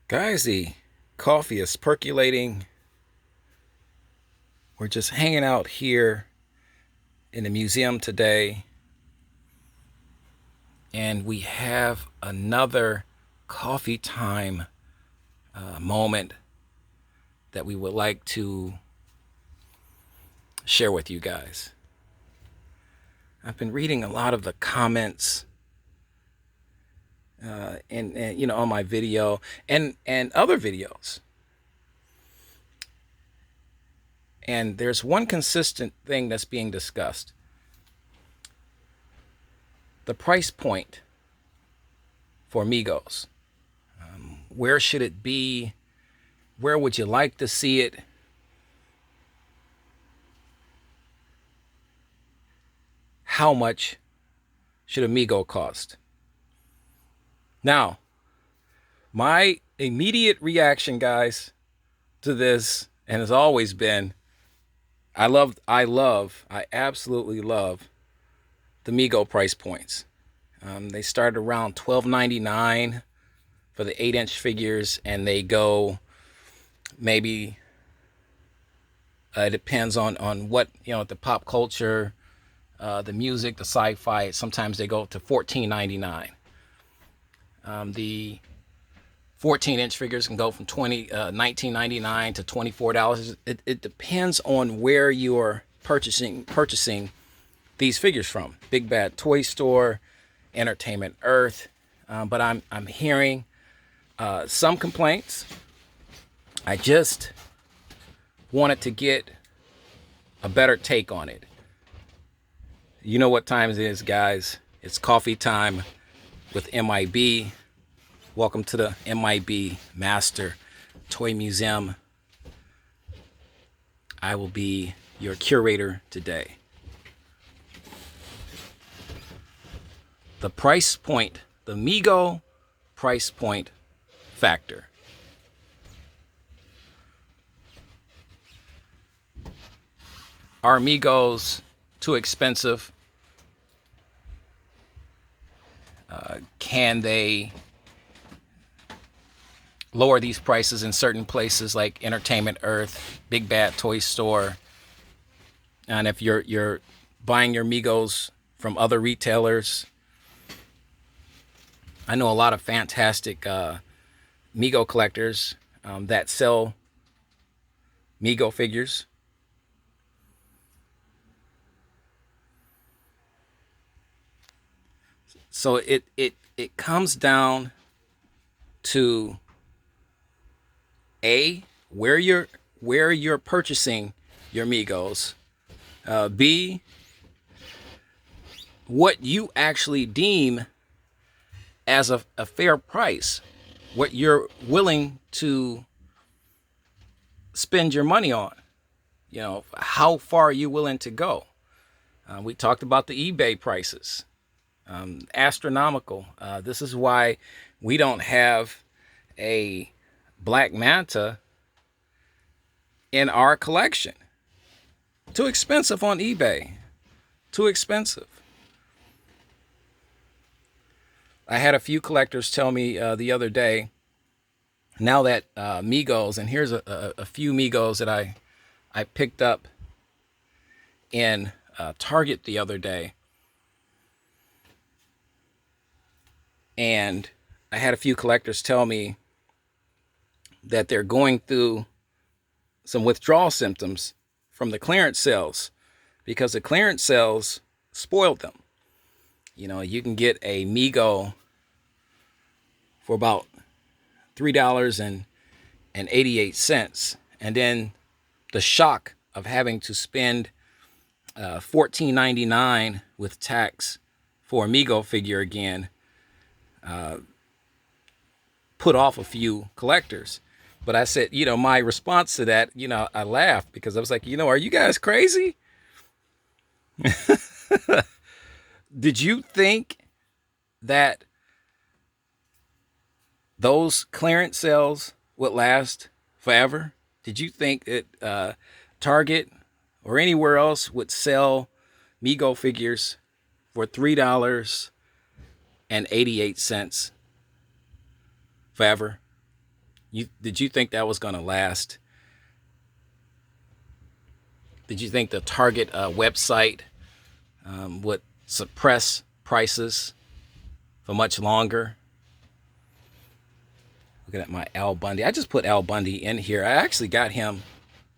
Guys, the coffee is percolating. We're just hanging out here in the museum today, and we have another coffee time moment that we would like to share with you guys. I've been reading a lot of the comments and on my video and other videos. And there's one consistent thing that's being discussed: the price point for MEGO'S. Where should it be? Where would you like to see it? How much should a MEGO cost? Now, my immediate reaction, guys, to this, and has always been, I absolutely love the MEGO price points. They start around $12.99 for the 8-inch figures, and they go maybe it depends on what the pop culture, the music, the sci-fi. Sometimes they go to $14.99. The 14-inch figures can go from $19.99 to $24. It depends on where you're purchasing these figures from. Big Bad Toy Store, Entertainment Earth. But I'm hearing some complaints. I just wanted to get a better take on it. You know what time it is, guys? It's coffee time with M.I.B. Welcome to the M.I.B. Master Toy Museum. I will be your curator today. The price point, the MEGO price point factor. Are MEGO'S too expensive? Can they lower these prices in certain places like Entertainment Earth, Big Bad Toy Store? And if you're buying your MEGO'S from other retailers, I know a lot of fantastic MEGO collectors that sell MEGO figures. So it comes down to where you're purchasing your MEGO'S. B, what you actually deem as a fair price, what you're willing to spend your money on. How far are you willing to go? We talked about the eBay prices, astronomical. This is why we don't have a Black Manta in our collection. Too expensive on eBay. Too expensive. I had a few collectors tell me the other day, now that MEGO'S, and here's a few MEGO'S that I picked up in Target the other day. And I had a few collectors tell me that they're going through some withdrawal symptoms from the clearance sales because the clearance sales spoiled them. You can get a MEGO for about $3.88, and then the shock of having to spend $14.99 with tax for a MEGO figure again put off a few collectors. But I said, my response to that, I laughed because I was like, are you guys crazy? Did you think that those clearance sales would last forever? Did you think that Target or anywhere else would sell MEGO figures for $3.88 forever? Did you think that was going to last? Did you think the Target website would suppress prices for much longer? Looking at my Al Bundy. I just put Al Bundy in here. I actually got him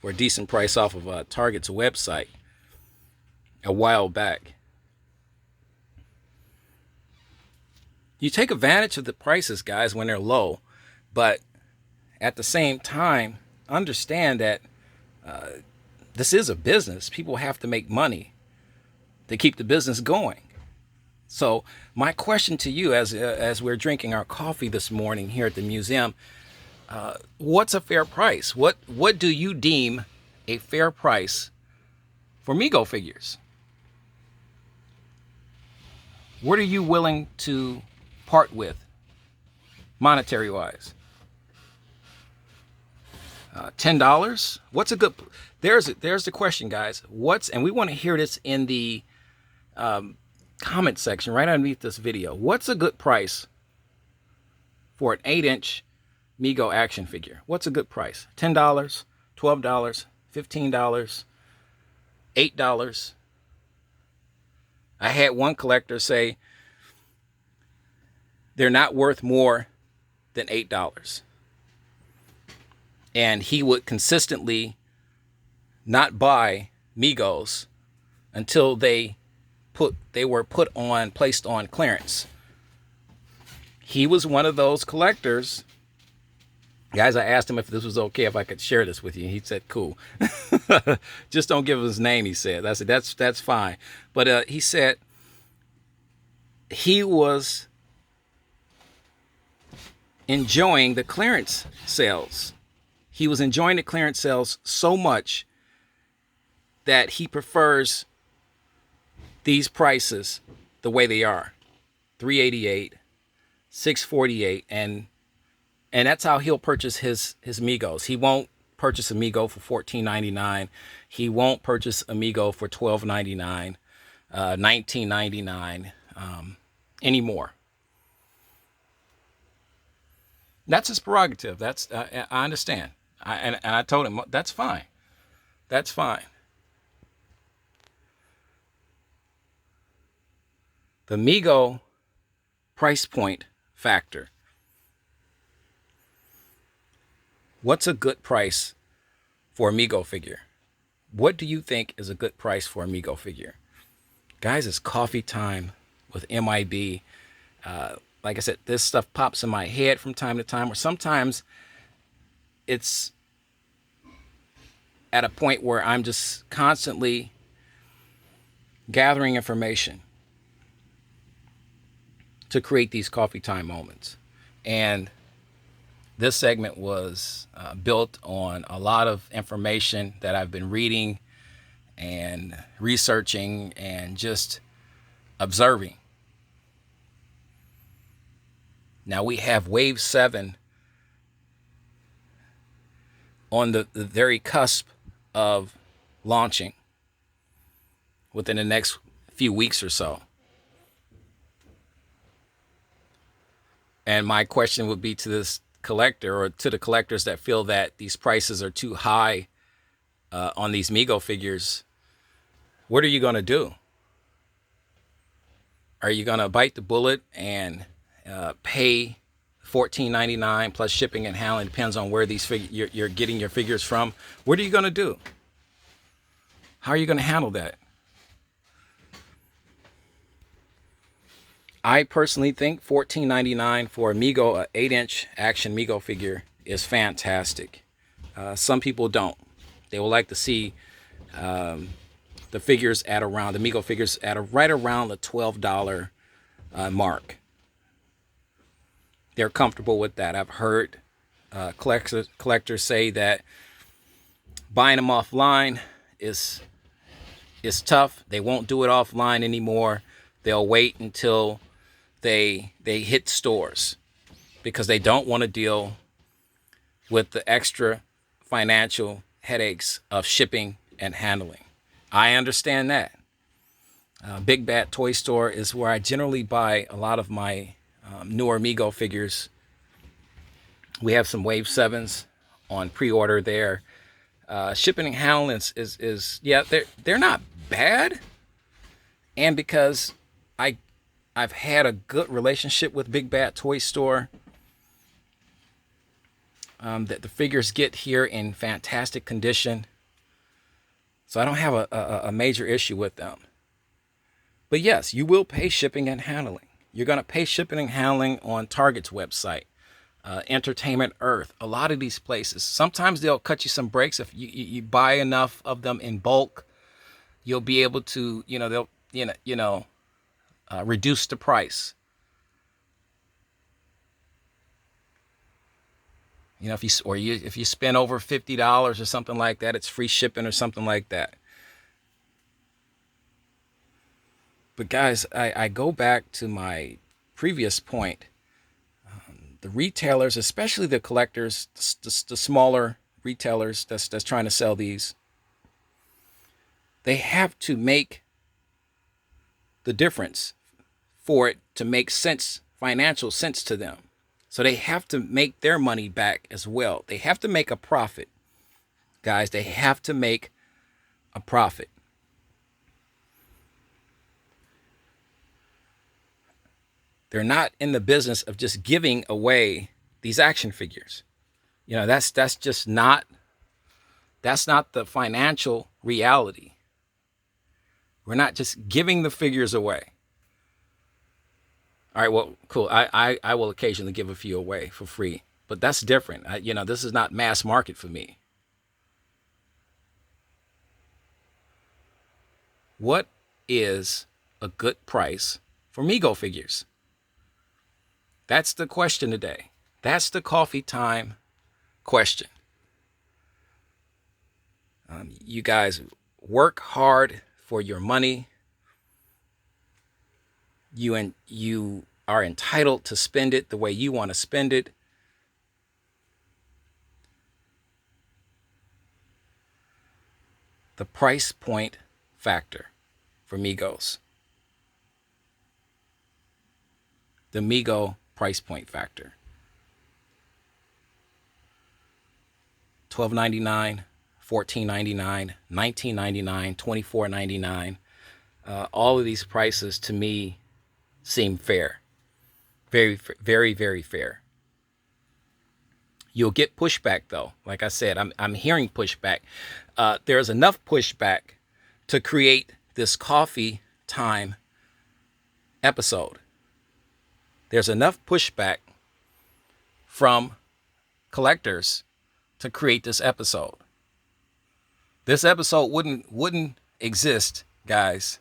for a decent price off of Target's website a while back. You take advantage of the prices, guys, when they're low, but at the same time, understand that this is a business. People have to make money to keep the business going. So my question to you, as we're drinking our coffee this morning here at the museum, what's a fair price? What do you deem a fair price for MEGO figures? What are you willing to part with, monetary wise? $10. What's a good? There's the question, guys. And we want to hear this in the comment section right underneath this video. What's a good price for an 8-inch MEGO action figure? What's a good price? $10, $12, $15, $8. I had one collector say they're not worth more than $8. And he would consistently not buy MEGO'S until they were placed on clearance. He was one of those collectors. Guys, I asked him if this was okay, if I could share this with you. He said, cool. Just don't give his name, he said. I said, that's fine. But he said he was enjoying the clearance sales. He was enjoying the clearance sales so much that he prefers these prices the way they are. $388, $648, and that's how he'll purchase his MEGO'S. He won't purchase a MEGO for $14.99. He won't purchase a MEGO for $12.99, $19.99 anymore. That's his prerogative. That's I understand. And I told him that's fine. That's fine. The MEGO price point factor. What's a good price for a MEGO figure? What do you think is a good price for a MEGO figure? Guys, it's coffee time with M.I.B. Like I said, this stuff pops in my head from time to time, or sometimes it's at a point where I'm just constantly gathering information to create these coffee time moments. And this segment was built on a lot of information that I've been reading and researching and just observing. Now we have Wave 7 on the very cusp of launching within the next few weeks or so. And my question would be to this collector, or to the collectors that feel that these prices are too high on these MEGO figures, what are you going to do? Are you going to bite the bullet and pay $14.99 plus shipping and handling? Depends on where these you're getting your figures from. What are you going to do? How are you going to handle that? I personally think $14.99 for a MEGO, an 8-inch action MEGO figure, is fantastic. Some people don't. They would like to see the figures at around, the MEGO figures at right around the $12 mark. They're comfortable with that. I've heard collectors say that buying them offline is tough. They won't do it offline anymore. They'll wait until they hit stores because they don't want to deal with the extra financial headaches of shipping and handling. I understand that. Big Bad Toy Store is where I generally buy a lot of my newer MEGO figures We have some Wave 7s on pre-order there. Shipping and handling is yeah, they're not bad. And because I I've had a good relationship with Big Bad Toy Store, that the figures get here in fantastic condition. So I don't have a major issue with them. But yes, you will pay shipping and handling. You're going to pay shipping and handling on Target's website, Entertainment Earth, a lot of these places. Sometimes they'll cut you some breaks. If you buy enough of them in bulk, you'll be able to, they'll, reduce the price. If you spend over $50 or something like that, it's free shipping or something like that. But guys, I go back to my previous point. The retailers, especially the collectors, the smaller retailers that's trying to sell these, they have to make the difference for it to make sense, financial sense to them. So they have to make their money back as well. They have to make a profit. Guys, they have to make a profit. They're not in the business of just giving away these action figures. That's just not, that's not the financial reality. We're not just giving the figures away. All right, well, cool. I will occasionally give a few away for free, but that's different. This is not mass market for me. What is a good price for MEGO figures? That's the question today. That's the coffee time question. You guys work hard for your money. You are entitled to spend it the way you want to spend it. The price point factor for MEGO'S. The MEGO price point factor. $12.99, $14.99, $19.99, $24.99. All of these prices to me seem fair. Very, very, very fair. You'll get pushback though. Like I said, I'm hearing pushback. There's enough pushback to create this coffee time episode. There's enough pushback from collectors to create this episode. This episode wouldn't exist, guys.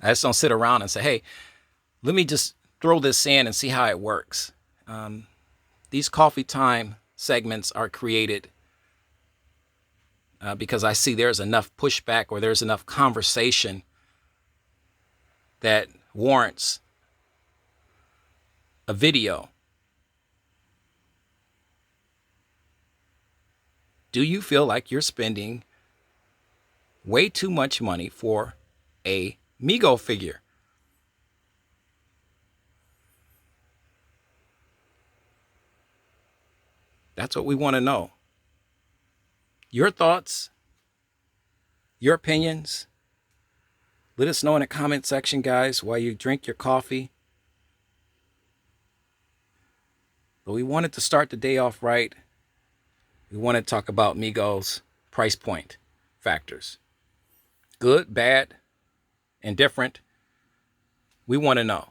I just don't sit around and say, hey, let me just throw this in and see how it works. These coffee time segments are created because I see there's enough pushback or there's enough conversation that warrants a video. Do you feel like you're spending way too much money for a MEGO figure? That's what we want to know. Your thoughts, your opinions. Let us know in the comment section, guys, while you drink your coffee. But we wanted to start the day off right. We want to talk about MEGO'S price point factors. Good, bad, indifferent. We want to know.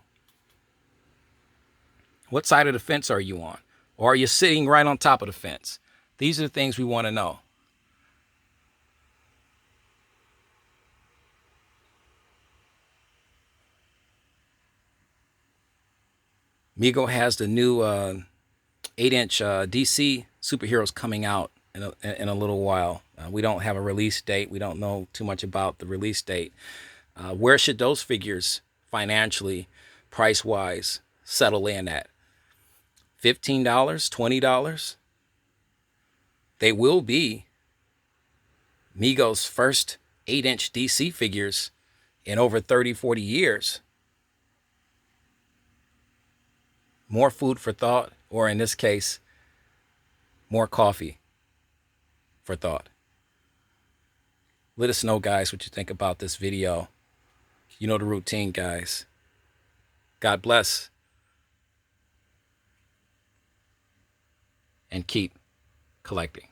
What side of the fence are you on? Or are you sitting right on top of the fence? These are the things we want to know. MEGO has the new 8-inch DC superheroes coming out in a little while. We don't have a release date. We don't know too much about the release date. Where should those figures financially, price-wise, settle in at? $15, $20? They will be MEGO's first 8-inch DC figures in over 30, 40 years. More food for thought or in this case, more coffee for thought. Let us know, guys, what you think about this video. You know the routine, guys. God bless and keep collecting.